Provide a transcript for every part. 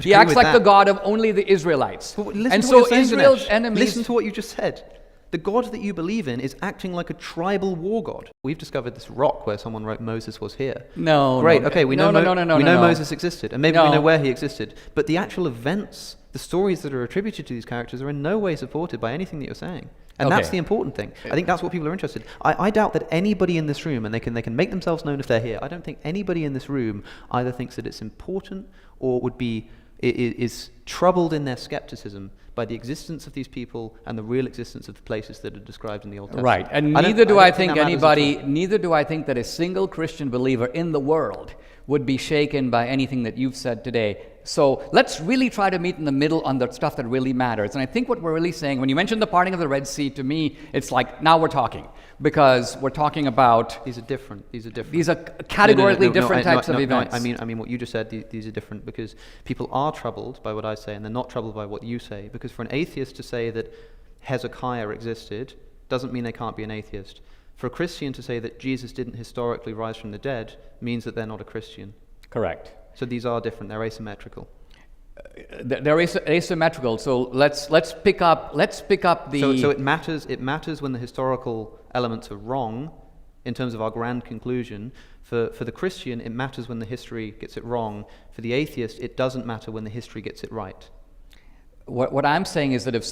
He acts like the God of only the Israelites. And so Israel's enemies... Listen to what you just said. The God that you believe in is acting like a tribal war god. We've discovered this rock where someone wrote Moses was here. No. Great, no, okay, we know Moses existed, and maybe No. we know where he existed. But the actual events, the stories that are attributed to these characters are in no way supported by anything that you're saying. And that's the important thing. I think that's what people are interested in. I doubt that anybody in this room, and they can make themselves known if they're here, I don't think anybody in this room either thinks that it's important or is troubled in their skepticism by the existence of these people and the real existence of the places that are described in the Old Testament. Right, and neither do I think that a single Christian believer in the world would be shaken by anything that you've said today. So let's really try to meet in the middle on the stuff that really matters. And I think what we're really saying, when you mentioned the parting of the Red Sea, to me, it's like, now we're talking. Because we're talking about... These are different. These are categorically different types of events. I mean what you just said, these are different because people are troubled by what I say and they're not troubled by what you say. Because for an atheist to say that Hezekiah existed doesn't mean they can't be an atheist. For a Christian to say that Jesus didn't historically rise from the dead means that they're not a Christian. Correct. So these are different. They're asymmetrical. They're asymmetrical. So let's pick up the. So it matters. It matters when the historical elements are wrong, in terms of our grand conclusion. For the Christian, it matters when the history gets it wrong. For the atheist, it doesn't matter when the history gets it right. What I'm saying is that if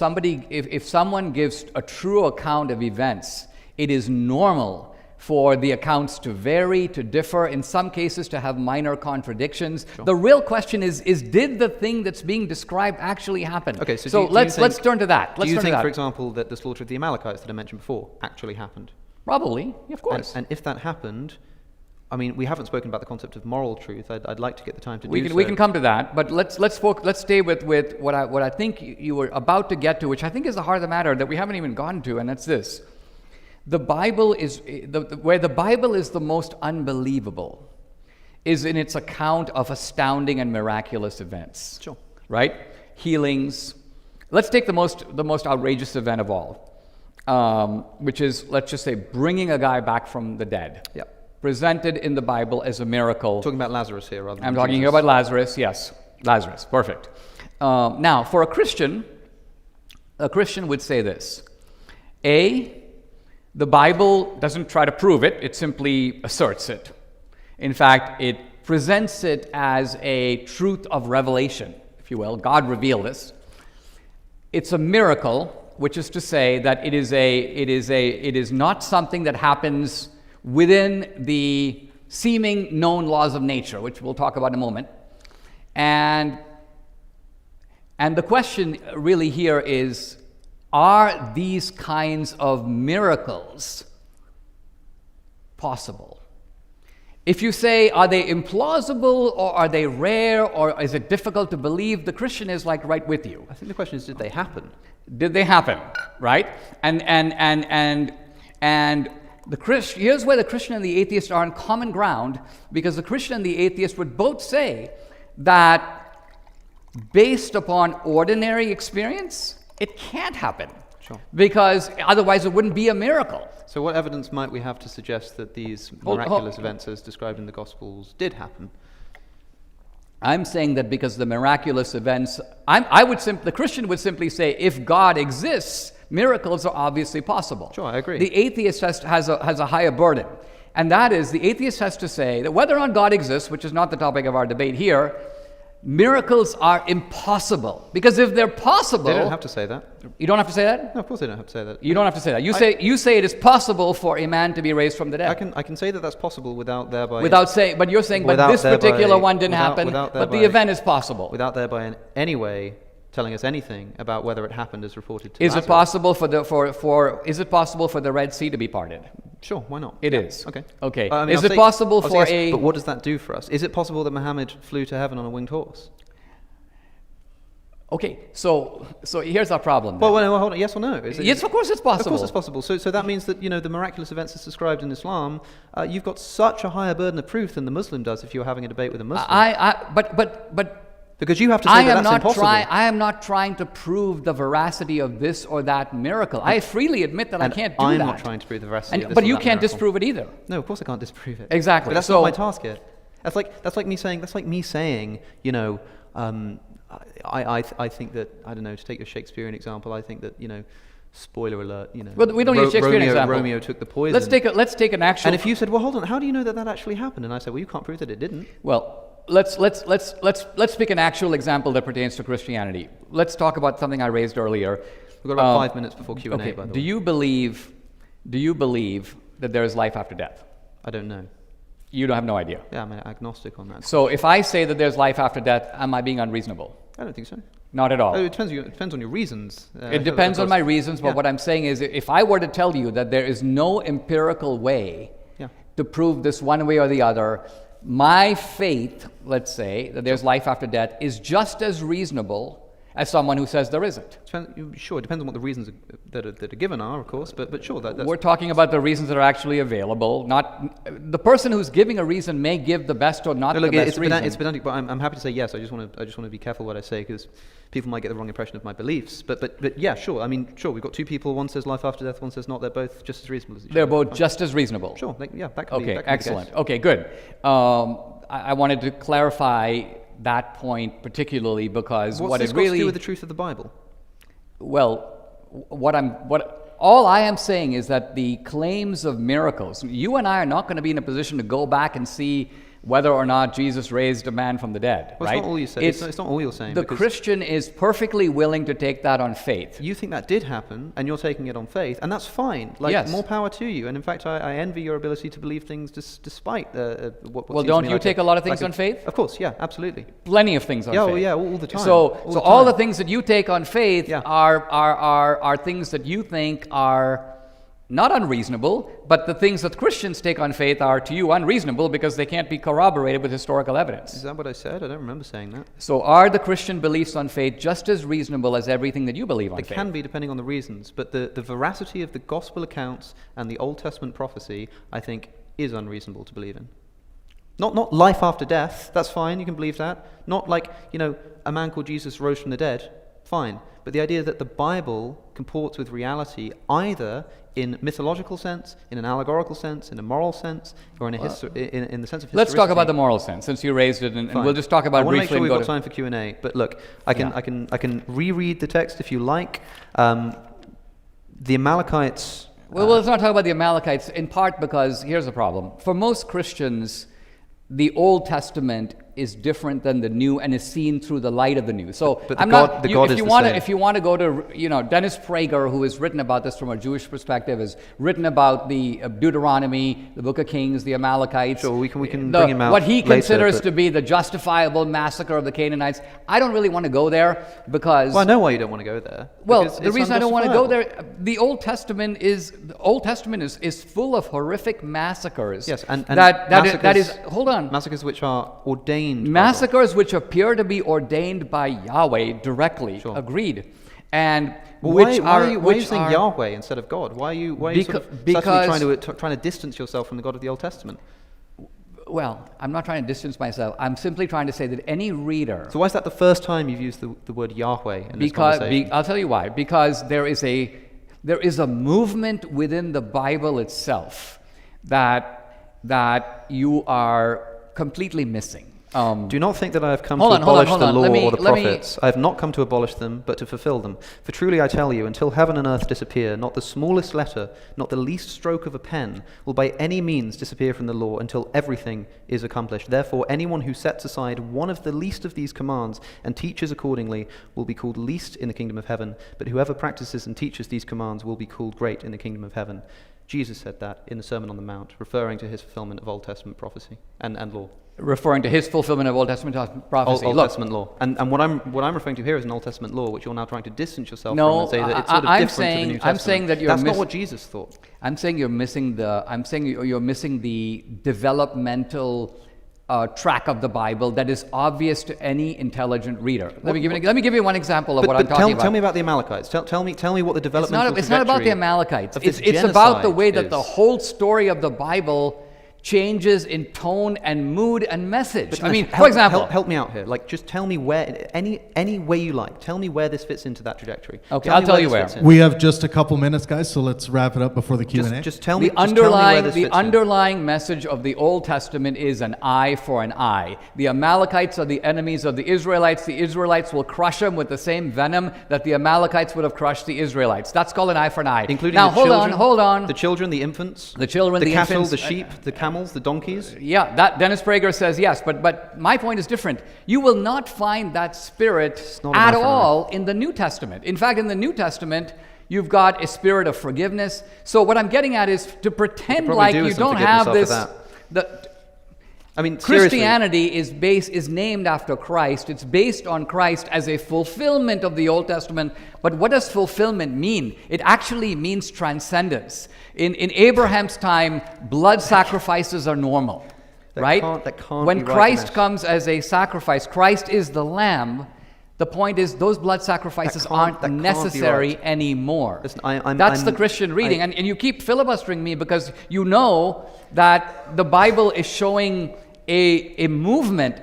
someone gives a true account of events, it is normal for the accounts to vary, to differ, in some cases to have minor contradictions. Sure. The real question is did the thing that's being described actually happen? Okay, so let's turn to that. Do you think, for example, that the slaughter of the Amalekites that I mentioned before actually happened? Probably, of course. And if that happened, I mean, we haven't spoken about the concept of moral truth. I'd like to get the time to do so. We can come to that, but let's stay with what I think you were about to get to, which I think is the heart of the matter that we haven't even gotten to, and that's this. The Bible is where the Bible is the most unbelievable is in its account of astounding and miraculous events. Sure. Right? Healings. Let's take the most outrageous event of all, which is, let's just say, bringing a guy back from the dead. Yeah. Presented in the Bible as a miracle. Talking about Lazarus here, rather than I'm talking here about Lazarus. Yes, Lazarus. Perfect. Now, for a Christian would say this: the Bible doesn't try to prove it, it simply asserts it. In fact, it presents it as a truth of revelation, if you will. God revealed this. It's a miracle, which is to say that it is not something that happens within the seeming known laws of nature, which we'll talk about in a moment. And the question really here is, are these kinds of miracles possible? If you say, are they implausible, or are they rare, or is it difficult to believe, the Christian is like right with you. I think the question is, did they happen? Did they happen, right? And here's where the Christian and the atheist are on common ground, because the Christian and the atheist would both say that based upon ordinary experience, it can't happen. Sure. Because otherwise it wouldn't be a miracle. So what evidence might we have to suggest that these miraculous events as described in the Gospels did happen? I'm saying that because the miraculous events, the Christian would simply say, if God exists, miracles are obviously possible. Sure, I agree. The atheist has a higher burden. And that is, the atheist has to say that whether or not God exists, which is not the topic of our debate here, miracles are impossible. Because if they're possible... They don't have to say that. You don't have to say that? No, of course they don't have to say that. You don't have to say that. You say it is possible for a man to be raised from the dead. I can say that that's possible without thereby... But you're saying, but this particular one didn't happen, but the event is possible. Without thereby in any way telling us anything about whether it happened as reported to Is Lazarus. it possible is it possible for the Red Sea to be parted? Sure, why not? It is. Okay. Okay. Is it possible for But what does that do for us? Is it possible that Muhammad flew to heaven on a winged horse? Okay, so here's our problem. Well, hold on. Yes or no? Yes, of course it's possible. Of course it's possible. So that means that, the miraculous events as described in Islam, you've got such a higher burden of proof than the Muslim does if you're having a debate with a Muslim. But because you have to say that's impossible. I am not trying to prove the veracity of this or that miracle. I freely admit that I can't do that. I'm not trying to prove the veracity of this but or you that can't miracle. disprove it either. No, of course I can't disprove it. Exactly. But that's not my task yet. That's like me saying, I think that, I don't know, to take your Shakespearean example, I think that, spoiler alert, Well, we don't need a Shakespearean example. Romeo took the poison. Let's take an actual. And if you said, well, hold on, how do you know that that actually happened? And I said, well, you can't prove that it didn't. Well, let's pick an actual example that pertains to Christianity. Let's talk about something I raised earlier. We've got about 5 minutes before Q&A, okay. by the way. Do you believe that there is life after death? I don't know. You don't have no idea. Yeah, I'm agnostic on that. So if I say that there's life after death, am I being unreasonable? I don't think so. Not at all. It depends on your reasons. It depends on my reasons, but yeah. what I'm saying is, if I were to tell you that there is no empirical way to prove this one way or the other, my faith, let's say, that there's life after death is just as reasonable as someone who says there isn't. Sure, it depends on what the reasons that are given are, of course, but sure. That's We're talking about the reasons that are actually available. Not the person who's giving a reason may give the best or not the best reason. It's pedantic, but I'm happy to say yes. I just want to be careful what I say, because people might get the wrong impression of my beliefs. But yeah, sure. I mean, sure. We've got two people. One says life after death. One says not. They're both just as reasonable as each other. They're both just as reasonable. Sure. That could be. Okay, that could excellent. Be the case. Okay, good. I wanted to clarify that point particularly because What's this got to do with the truth of the Bible? Well, all I am saying is that the claims of miracles, you and I are not going to be in a position to go back and see whether or not Jesus raised a man from the dead, well, right? It's not all you say. It's not all you're saying. The Christian is perfectly willing to take that on faith. You think that did happen, and you're taking it on faith, and that's fine. Yes. More power to you. And in fact, I envy your ability to believe things despite what Well, seems don't to me you like take a lot of things on faith? Of course, yeah, absolutely. Plenty of things on Yeah, faith. well, yeah, all the time. So all the time. things that you take on faith are things that you think are not unreasonable, but the things that Christians take on faith are to you unreasonable because they can't be corroborated with historical evidence. Is that what I said? I don't remember saying that. So are the Christian beliefs on faith just as reasonable as everything that you believe on faith? It can be, depending on the reasons, but the veracity of the gospel accounts and the Old Testament prophecy, I think, is unreasonable to believe in. Not life after death, that's fine, you can believe that. Not like, a man called Jesus rose from the dead, fine. But the idea that the Bible comports with reality either in mythological sense, in an allegorical sense, in a moral sense, or in the sense of historicity. Let's talk about the moral sense, since you raised it, and we'll just talk about it briefly. I want to make sure we've got time for Q&A. But look, I can reread the text if you like. The Amalekites. Well, let's not talk about the Amalekites, in part because here's the problem. For most Christians, the Old Testament is different than the New and is seen through the light of the New. So but if you want to go to Dennis Prager, who has written about this from a Jewish perspective, has written about the Deuteronomy, the Book of Kings, the Amalekites. Sure, we can bring him out what he later, considers to be the justifiable massacre of the Canaanites. I don't really want to go there because. Well, I know why you don't want to go there. Well, the reason I don't want to go there, the Old Testament is full of horrific massacres. Yes, and that is hold on. Massacres which are ordained. Massacres which appear to be ordained by Yahweh directly. Sure. Agreed. And why are you saying Yahweh instead of God? Why are you trying to distance yourself from the God of the Old Testament? Well, I'm not trying to distance myself. I'm simply trying to say that any reader. So why is that the first time you've used the word Yahweh in this conversation? I'll tell you why. Because there is a movement within the Bible itself that you are completely missing. Do not think that I have come to abolish the law or the prophets. I have not come to abolish them, but to fulfill them. For truly I tell you, until heaven and earth disappear, not the smallest letter, not the least stroke of a pen, will by any means disappear from the law until everything is accomplished. Therefore, anyone who sets aside one of the least of these commands and teaches accordingly will be called least in the kingdom of heaven, but whoever practices and teaches these commands will be called great in the kingdom of heaven. Jesus said that in the Sermon on the Mount, referring to his fulfillment of Old Testament prophecy and law. Referring to his fulfillment of Old Testament prophecy. Old Testament law. And what I'm referring to here is an Old Testament law, which you're now trying to distance yourself from and say that it's sort of different to the New Testament. I'm saying that that's not what Jesus thought. I'm saying you're missing the developmental track of the Bible that is obvious to any intelligent reader. Let me give you one example of what I'm talking about. Tell me about the Amalekites. Tell me what the developmental It's not about the Amalekites. It's genocide about the way that is. the whole story of the Bible changes in tone and mood and message. But I mean, Dinesh, for example... help me out here. Like, just tell me where, any way you like, tell me where this fits into that trajectory. Okay, I'll tell you where. We have just a couple minutes, guys, so let's wrap it up before the Q&A. Just tell me, The just tell me where this the fits in. underlying message of the Old Testament is an eye for an eye. The Amalekites are the enemies of the Israelites. The Israelites will crush them with the same venom that the Amalekites would have crushed the Israelites. That's called an eye for an eye. Including now, the children, hold on. The children, the infants, The children, the cattle, infants, the sheep, the camels, the donkeys. Yeah, that Dennis Prager says yes, but my point is different. You will not find that spirit not at enough all in the New Testament. In fact, in the New Testament, you've got a spirit of forgiveness. So what I'm getting at is to pretend like you don't have this. I mean, Christianity is named after Christ. It's based on Christ as a fulfillment of the Old Testament. But what does fulfillment mean? It actually means transcendence. In Abraham's time, blood sacrifices are normal, right? When Christ comes as a sacrifice, Christ is the lamb. The point is, those blood sacrifices aren't necessary anymore. Listen, That's the Christian reading. And you keep filibustering me because you know that the Bible is showing a movement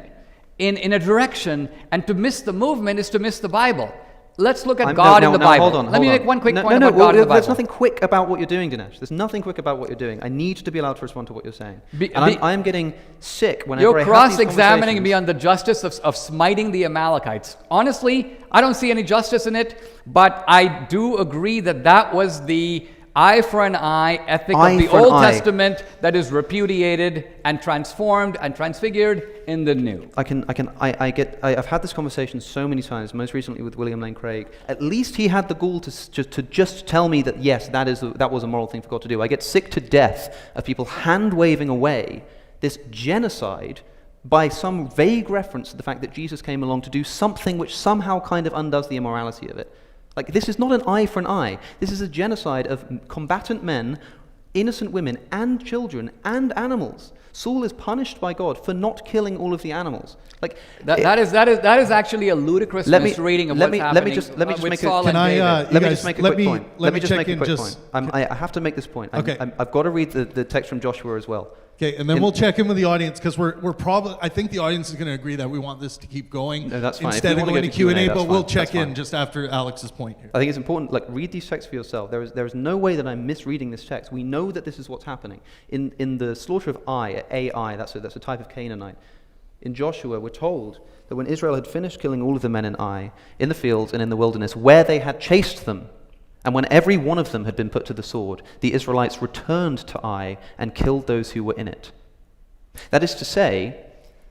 in a direction, and to miss the movement is to miss the Bible. Let's look at God in the Bible. Let me make one quick point about God in the Bible. There's nothing quick about what you're doing, Dinesh. There's nothing quick about what you're doing. I need to be allowed to respond to what you're saying. I'm getting sick whenever I have these conversations. You're cross-examining me on the justice of smiting the Amalekites. Honestly, I don't see any justice in it, but I do agree that was the eye for an eye ethic of the Old Testament that is repudiated and transformed and transfigured in the New. I've had this conversation so many times, most recently with William Lane Craig. At least he had the gall to just tell me that yes, that was a moral thing for God to do. I get sick to death of people hand-waving away this genocide by some vague reference to the fact that Jesus came along to do something which somehow kind of undoes the immorality of it. Like, this is not an eye for an eye. This is a genocide of combatant men, innocent women, and children, and animals. Saul is punished by God for not killing all of the animals. Like that is actually a ludicrous misreading of what's happening. Let me just make a quick point. I have to make this point. Okay. I've got to read the text from Joshua as well. Okay, and then we'll check in with the audience because we're probably. I think the audience is going to agree that we want this to keep going. No, that's fine. Instead of going to Q&A, but we'll check in just after Alex's point here. I think it's important. Like, read these texts for yourself. There is no way that I'm misreading this text. We know that this is what's happening in the slaughter of Ai. That's a type of Canaanite. In Joshua, we're told that when Israel had finished killing all of the men in Ai, in the fields and in the wilderness, where they had chased them, and when every one of them had been put to the sword, the Israelites returned to Ai and killed those who were in it. That is to say,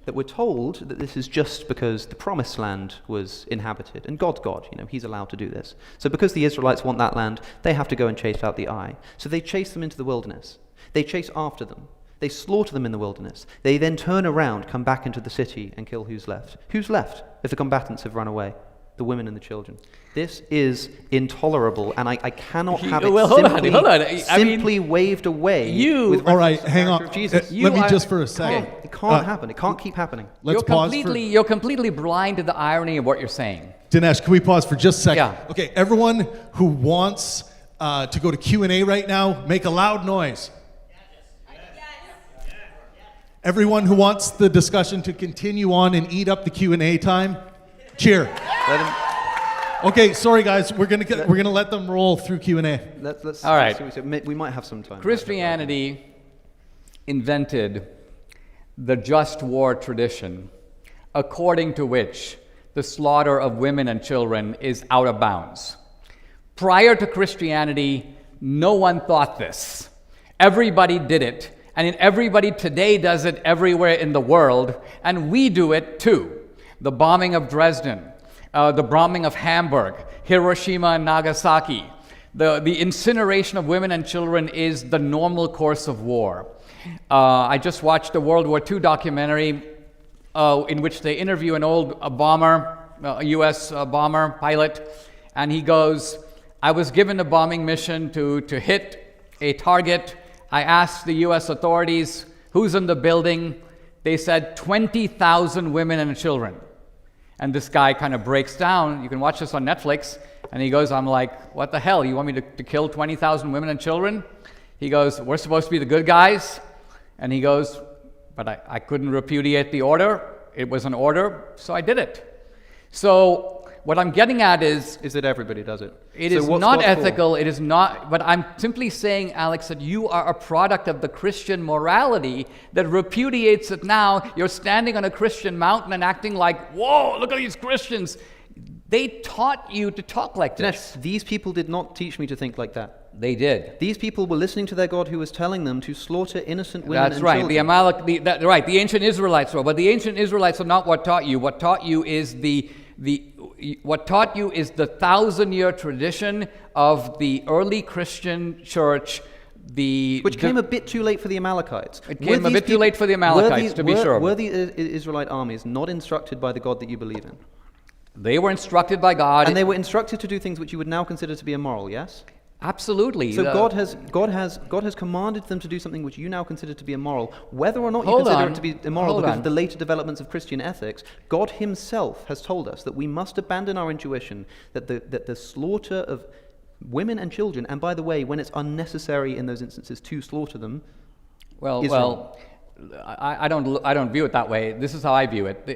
that we're told that this is just because the promised land was inhabited, and God's God, he's allowed to do this. So because the Israelites want that land, they have to go and chase out the Ai. So they chase them into the wilderness. They chase after them. They slaughter them in the wilderness. They then turn around, come back into the city, and kill who's left. Who's left if the combatants have run away? The women and the children. This is intolerable, and I cannot have it simply waved away. All right, hang on. Jesus. Let me just for a second. It can't happen. It can't keep happening. Let's pause. You're completely blind to the irony of what you're saying. Dinesh, can we pause for just a second? Yeah. Okay, everyone who wants to go to Q&A right now, make a loud noise. Everyone who wants the discussion to continue on and eat up the Q&A time, cheer. Okay, sorry guys, we're gonna let them roll through Q&A. All right. We might have some time. Christianity invented the just war tradition, according to which the slaughter of women and children is out of bounds. Prior to Christianity, no one thought this. Everybody did it. And everybody today does it everywhere in the world, and we do it too. The bombing of Dresden, the bombing of Hamburg, Hiroshima and Nagasaki, the incineration of women and children is the normal course of war. I just watched a World War II documentary in which they interview an old bomber, a U.S. bomber pilot, and he goes, I was given a bombing mission to hit a target. I asked the U.S. authorities, who's in the building? They said 20,000 women and children. And this guy kind of breaks down. You can watch this on Netflix. And he goes, I'm like, what the hell? You want me to kill 20,000 women and children? He goes, we're supposed to be the good guys? And he goes, but I couldn't repudiate the order. It was an order, so I did it. So what I'm getting at is that everybody does it. It is not ethical. It is not, but I'm simply saying, Alex, that you are a product of the Christian morality that repudiates it now. You're standing on a Christian mountain and acting like, whoa, look at these Christians. They taught you to talk like this. Dinesh, these people did not teach me to think like that. They did. These people were listening to their God who was telling them to slaughter innocent women That's right. children. The ancient Israelites were. But the ancient Israelites are not what taught you. What taught you is the 1,000-year tradition of the early Christian church. Which came a bit too late for the Amalekites. It came a bit too late for the Amalekites, to be sure. Were the Israelite armies not instructed by the God that you believe in? They were instructed by God. And they were instructed to do things which you would now consider to be immoral, yes? Absolutely. So God has commanded them to do something which you now consider to be immoral, whether or not you consider it to be immoral because of the later developments of Christian ethics. God himself has told us that we must abandon our intuition that the slaughter of women and children, and by the way, when it's unnecessary in those instances to slaughter them, is wrong. I don't view it that way. This is how I view it.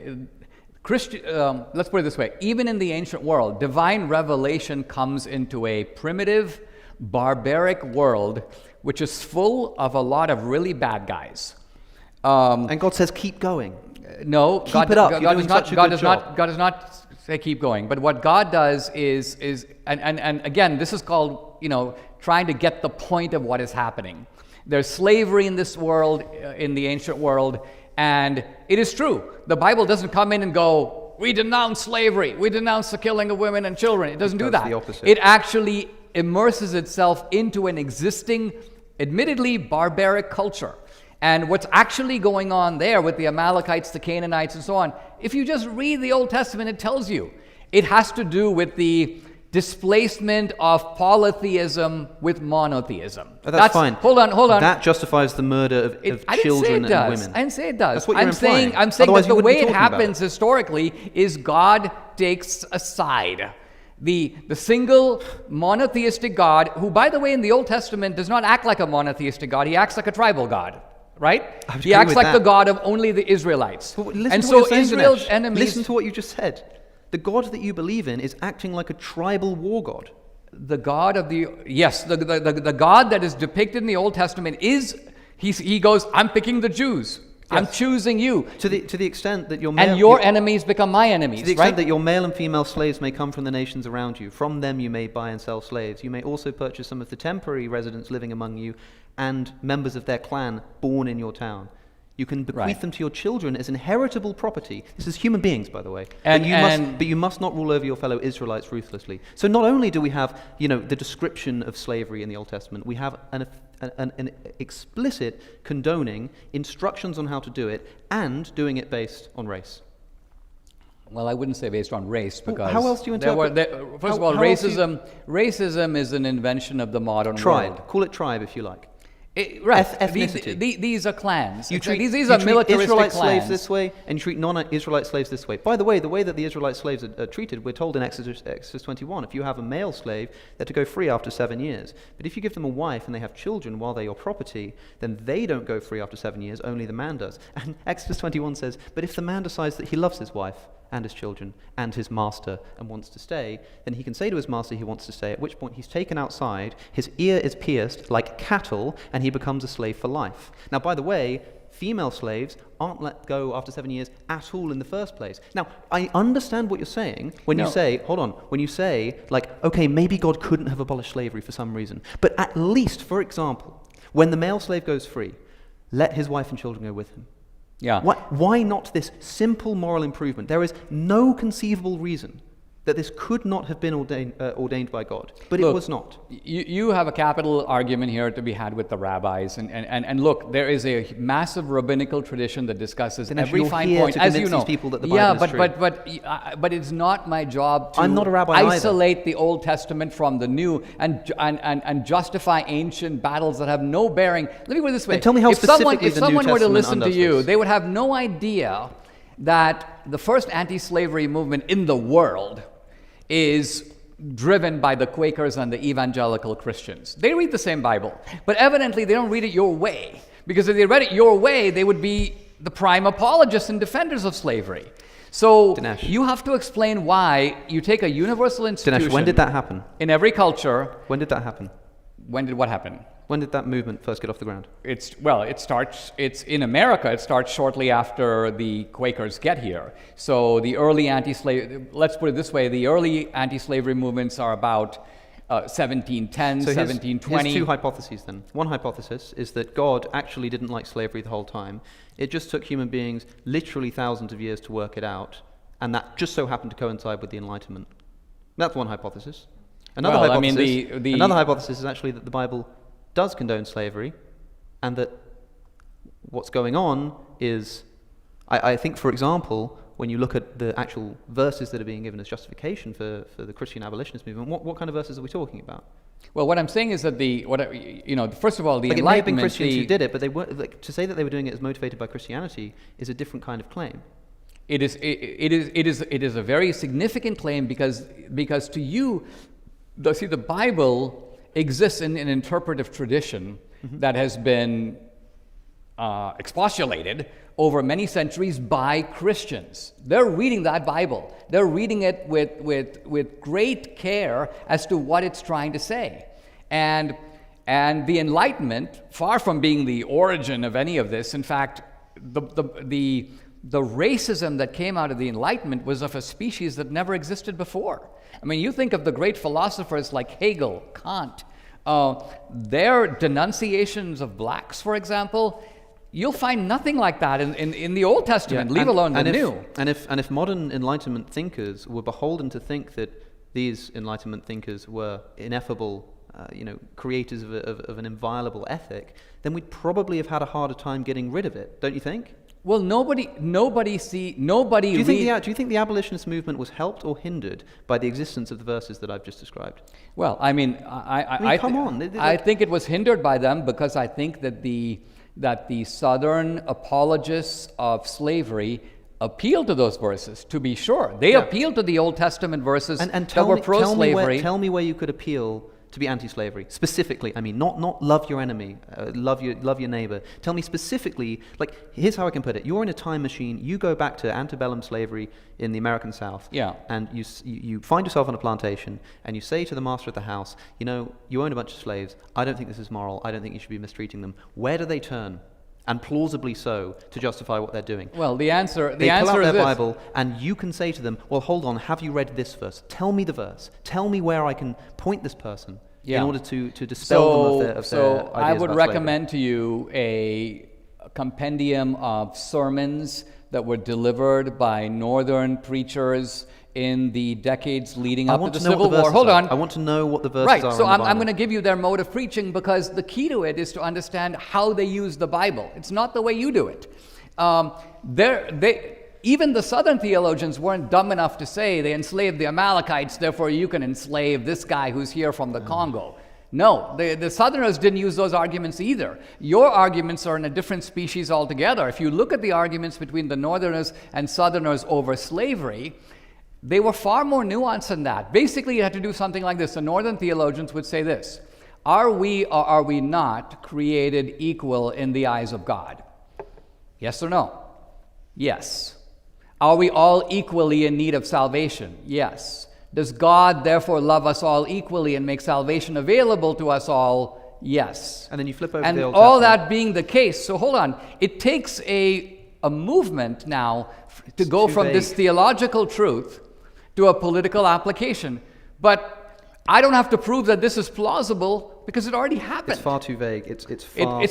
Let's put it this way. Even in the ancient world, divine revelation comes into a primitive, barbaric world which is full of a lot of really bad guys. And God says, keep going. No, keep it up. God does not say keep going. But what God does is and again, this is called, trying to get the point of what is happening. There's slavery in this world, in the ancient world, and it is true. The Bible doesn't come in and go, we denounce slavery, we denounce the killing of women and children. It doesn't do that. The opposite. It actually immerses itself into an existing, admittedly barbaric culture. And what's actually going on there with the Amalekites, the Canaanites, and so on, if you just read the Old Testament, it tells you. It has to do with the displacement of polytheism with monotheism. That's fine. Hold on. That justifies the murder of children and women. I didn't say it does. That's what you're implying. I'm saying Otherwise that the way it about happens historically is God takes a side. The single monotheistic God, who, by the way, in the Old Testament does not act like a monotheistic God. He acts like a tribal God. Right? He acts like the God of only the Israelites. And so Israel's enemies... Listen to what you just said. The God that you believe in is acting like a tribal war god. The God of the... Yes, the God that is depicted in the Old Testament is... He goes, I'm picking the Jews. Yes. I'm choosing you. To the extent that your enemies become my enemies, to the extent that your male and female slaves may come from the nations around you. From them you may buy and sell slaves. You may also purchase some of the temporary residents living among you and members of their clan born in your town. You can bequeath them to your children as inheritable property. This is human beings, by the way. But you must not rule over your fellow Israelites ruthlessly. So not only do we have, the description of slavery in the Old Testament, we have an explicit condoning instructions on how to do it and doing it based on race. Well, I wouldn't say based on race because... How else do you interpret... First of all, racism is an invention of the modern world. Call it tribe if you like. Ethnicity. These are clans. These are militaristic Israelite clans. slaves this way, and you treat non-Israelite slaves this way. By the way that the Israelite slaves are treated, we're told in Exodus 21, if you have a male slave, they're to go free after 7 years. But if you give them a wife and they have children while they're your property, then they don't go free after 7 years, only the man does. And Exodus 21 says, but if the man decides that he loves his wife and his children and his master and wants to stay, then he can say to his master he wants to stay, at which point he's taken outside, his ear is pierced like cattle, and he becomes a slave for life. Now, by the way, female slaves aren't let go after 7 years at all in the first place. Now, I understand what you're saying when you say, okay, maybe God couldn't have abolished slavery for some reason, but at least, for example, when the male slave goes free, let his wife and children go with him. Yeah. Why not this simple moral improvement? There is no conceivable reason that this could not have been ordained by God, but it was not. You have a capital argument here to be had with the rabbis, and look, there is a massive rabbinical tradition that discusses every fine point, as you know. These people that the Bible is true. But it's not my job to I'm not a rabbi isolate the Old Testament from the New and justify ancient battles that have no bearing. Let me put it this way: and tell me how if someone were to listen to you, this. they would have no idea that the first anti-slavery movement in the world is driven by the Quakers and the evangelical Christians. They read the same Bible, but evidently they don't read it your way, Because if they read it your way, they would be the prime apologists and defenders of slavery. So Dinesh. you have to explain why you take a universal institution. Dinesh, when did that happen? In every culture. When did that happen? When did what happen? When did that movement first get off the ground? It's in America, it starts shortly after the Quakers get here. So the early let's put it this way, the early anti-slavery movements are about 1710, so 1720. Here's two hypotheses then. One hypothesis is that God actually didn't like slavery the whole time. It just took human beings literally thousands of years to work it out, and that just so happened to coincide with the Enlightenment. That's one hypothesis. Another hypothesis is actually that the Bible does condone slavery, and that what's going on is, I think, for example, when you look at the actual verses that are being given as justification for the Christian abolitionist movement, what kind of verses are we talking about? Well, what I'm saying is that first of all, the Enlightenment... It may have been Christians who did it, but they weren't, to say that they were doing it as motivated by Christianity is a different kind of claim. It is a very significant claim because to you, the Bible exists in an interpretive tradition that has been expostulated over many centuries by Christians. They're reading that Bible. They're reading it with great care as to what it's trying to say. And the Enlightenment, far from being the origin of any of this, in fact, the racism that came out of the Enlightenment was of a species that never existed before. I mean, you think of the great philosophers like Hegel, Kant, their denunciations of blacks, for example, you'll find nothing like that in the Old Testament, leave alone the New. And if modern Enlightenment thinkers were beholden to think that these Enlightenment thinkers were ineffable, creators of an inviolable ethic, then we'd probably have had a harder time getting rid of it, don't you think? Well, nobody. Do you think the abolitionist movement was helped or hindered by the existence of the verses that I've just described? Well, I mean, I think it was hindered by them because I think that the Southern apologists of slavery appealed to those verses. To be sure, they appealed to the Old Testament verses that were pro-slavery. Tell me where you could appeal to be anti-slavery specifically. I mean, not love your enemy, love your neighbor. Tell me specifically. Like, here's how I can put it: you're in a time machine. You go back to antebellum slavery in the American South. Yeah. And you find yourself on a plantation, and you say to the master of the house, you own a bunch of slaves. I don't think this is moral. I don't think you should be mistreating them. Where do they turn? And plausibly so, to justify what they're doing. Well, the answer they pull out is their this. Bible, and you can say to them, well, hold on, have you read this verse? Tell me the verse. Tell me where I can point this person in order to dispel them of their ideas I would about recommend to you a compendium of sermons that were delivered by Northern preachers in the decades leading up to the Civil War. Hold on. I want to know what the verses right, are. so I'm going to give you their mode of preaching because the key to it is to understand how they use the Bible. It's not the way you do it. Even the Southern theologians weren't dumb enough to say they enslaved the Amalekites, therefore you can enslave this guy who's here from the Congo. No, the Southerners didn't use those arguments either. Your arguments are in a different species altogether. If you look at the arguments between the Northerners and Southerners over slavery, they were far more nuanced than that. Basically, you had to do something like this. The Northern theologians would say this: are we or are we not created equal in the eyes of God? Yes or no? Yes. Are we all equally in need of salvation? Yes. Does God therefore love us all equally and make salvation available to us all? Yes. And then you flip over and the Old all Testament. that being the case, so hold on. It takes a movement now to go from this theological truth to a political application. But I don't have to prove that this is plausible because it already happened. It's far too vague. It's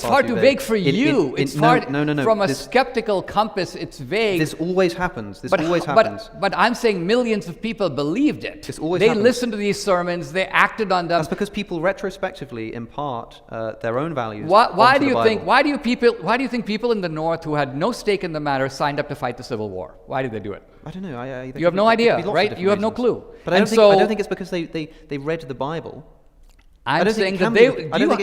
far too vague for you. No. From a skeptical compass, it's vague. This always happens. But I'm saying millions of people believed it. This always they happens. Listened to these sermons. They acted on them. That's because people retrospectively impart their own values. Why do you the think? Bible. Why do you think people in the North who had no stake in the matter signed up to fight the Civil War? Why did they do it? I don't know. You have no idea, right? You have no clue. But I don't think it's because they read the Bible. I'm saying that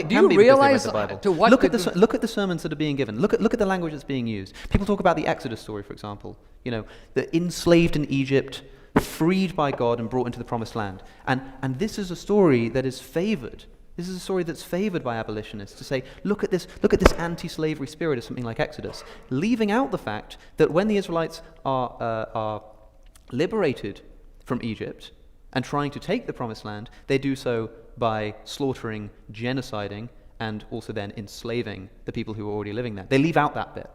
do you realize to what? Look at the sermons that are being given. Look at the language that's being used. People talk about the Exodus story, for example. The enslaved in Egypt, freed by God and brought into the Promised Land. And this is a story that is favored This is a story that's favored by abolitionists to say, look at this anti-slavery spirit of something like Exodus, leaving out the fact that when the Israelites are liberated from Egypt and trying to take the Promised Land, they do so by slaughtering, genociding, and also then enslaving the people who were already living there. They leave out that bit.